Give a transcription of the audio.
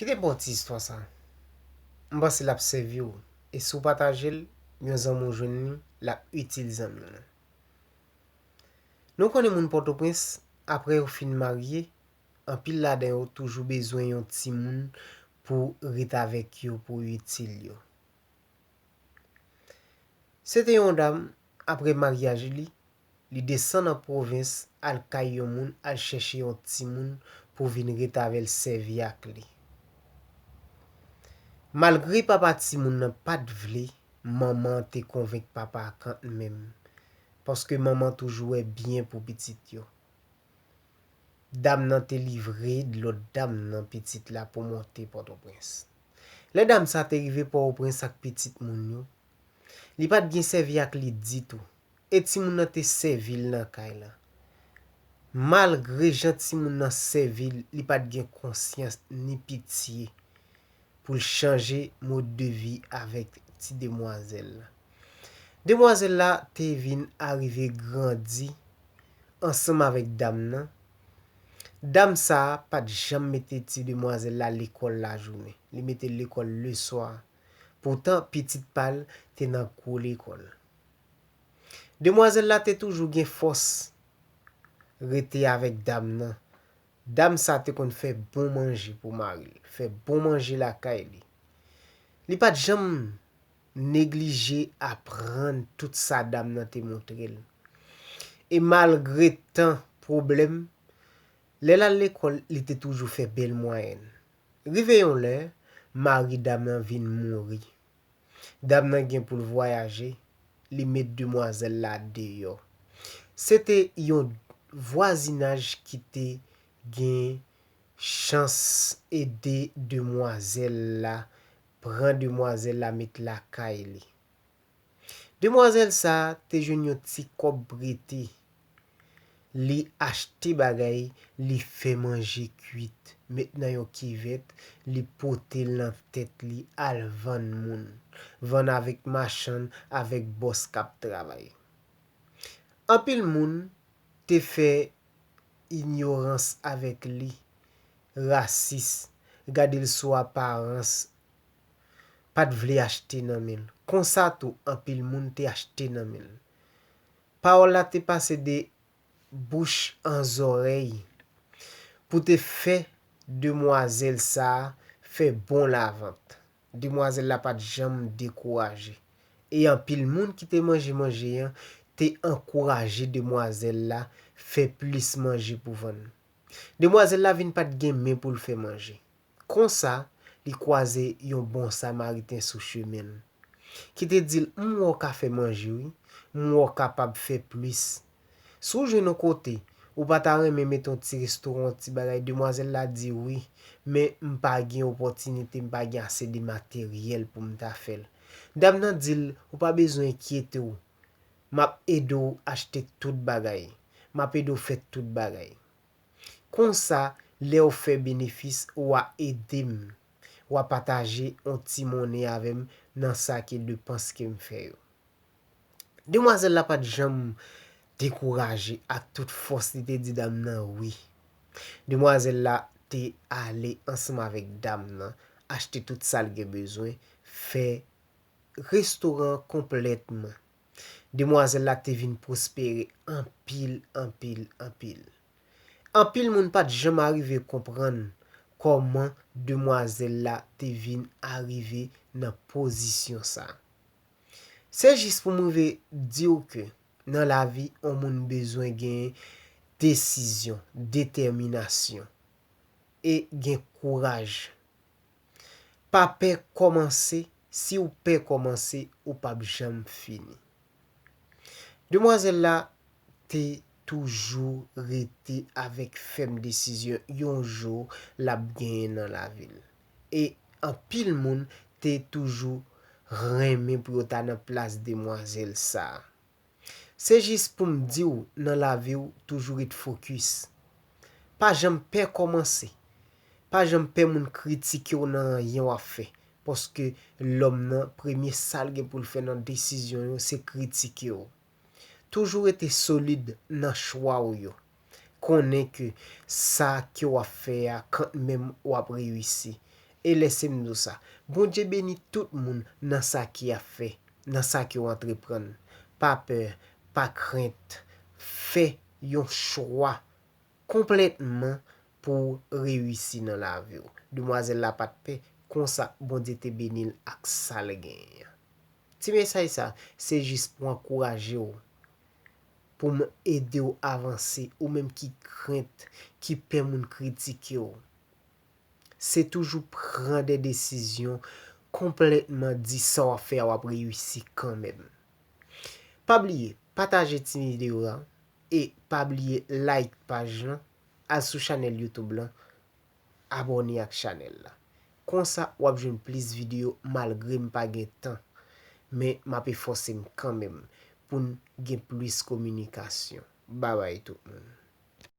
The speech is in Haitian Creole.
Kite bon ti histwa sa. Mba se lap sevi ou. E sou patajel, yon zanmou jwen ni, lap utilizan nou. Nou konen moun Port-au-Prince, apre ou fin marye, an pil la den yo toujou bezwen yon ti moun pou rit avek yo, pou util yo. Sete yon dam, apre mariage li desen nan province, al kay yon moun, al cheshe yon ti moun pou vin rit avel sevi ak li. Malgre papa ti moun nan pat vle, maman te konvek papa akant même. Paske maman toujou e bien pou pitit yo. Dam nan te livre de lot dam nan pitit la pou monte Port-au-Prince. Le dam sa te rive Port-au-Prince ak pitit moun yo. Li pat gen servi ak li ditou. Et ti moun nan te servil nan kay la. Malgre jan ti moun nan servil, li pat gen konsyans ni pitiye pou changer mode de vie avec ti demoiselle la. Demoiselle la te vin arrive grandi ensemble avec dam nan. Dam sa pat jam mette ti demoiselle la l'école la journée. Li mette l'école le soir. Pourtant petite pal te nan kou l'école. Demoiselle la te toujou gen force rete avec dam nan. Dam sa te kon fè bon manger pour mari. Fè bon manger la kay li. Li pat jam néglige apprendre tout sa dam nan te montrel. Et malgré tant problème, lè la l'école, li te toujou fè belle moyenne. Rive yon lè, mari dam nan vin mouri. Dam nan gen pou voyager, li met demoiselle la deyo. C'était yon voisinage qui te gen chance aider demoiselle la, prend demoiselle la met la kay li. Demoiselle sa te jwen yon ti kob brete. Li achete bagay, li fait manger cuite. Maintenant yon kivet, li pote nan tête li al van moun. Van avec machan, avec boss kap travay. An pil moun te fait ignorance avec li, raciste, gade l sou apparence, pat vle achete nan men. Kon sa tou, an pil moun te achete nan men. Parole la te passe de bouche en oreille pour te fait demoiselle sa fait bon la vente. Demoiselle la pas jam découragé. Et en pile moun qui te manger te encouragé demoiselle la fait plus manger pour vendre. Demoiselle la vin pas gen men pour le faire manger. Comme ça, li croise yon bon samaritain sous chemin. Qui te dit m'ou ka fait manger oui, m'ou capable faire plus. Sou je nou côté, ou pas ta reme met ton petit restaurant, petit bagay, demoiselle la dit oui, mais m'pa gen opportunité, m'pa gen assez de matériel pour m'ta faire. Dame nan dit ou pas besoin inquiéter ou. M'a edo acheter tout bagay. M'a edo fait tout bagay. Comme ça, le ou fait bénéfice ou a aider ou a partager un petit monnaie avec dans ça qui dépense que m'fait yo. Demoiselle la pas de jambe découragé à toute force li te dit dame nan oui. Demoiselle la te allé ensemble avec dame nan, acheter tout ça li besoin, fait restaurant complètement. Demoiselle la te vin prospérer en pile. En pile moun pas jamais arrivé comprendre comment demoiselle la te vin arrivé dans position ça. C'est juste pour me dire que dans la vie, on moun besoin gen décision, détermination et gen courage. Pas peur commencer, si ou peur commencer, ou pas jamais fini. Demoiselle la te toujours rete avec ferme décision yon jour la gen dans la ville. Et en pile moun te toujours reme pour ta nan place demoiselle sa. C'est juste pour me dire dans la vie ou toujours être focus. Pas jamais peur commencer. Pas jamais peur moun critiquer ou nan rien ou fait parce que l'homme nan premier salge pour le faire dans décision c'est critiquer ou. Toujours être solide dans choix ou yo. Connaît que ça qui ou fait quand même ou a réussi Et laissez-moi ça. Bon Dieu bénit tout le monde dans ça qui a fait, dans ça qui a entreprendre. Pas peur, pas crainte. Fait un choix complètement pour réussir dans la vie. Demoiselle la pas de paix, comme ça, bon Dieu te bénit ak ça le gagne. Ti message ça, c'est juste pour encourager ou, pour m'aider ou avancer, ou même qui crainte, qui peut moun critiquer ou. C'est toujours prendre des décisions complètement dit ça à faire ou réussir quand même. Pas oublier, partager cette vidéo là et pas oublier like page là, à sous channel YouTube là, abonner à channel là. Comme ça, ou avez plus vidéo malgré pas de temps, mais m'a pe forcer quand même pour gagner plus communication. Bye bye tout le monde.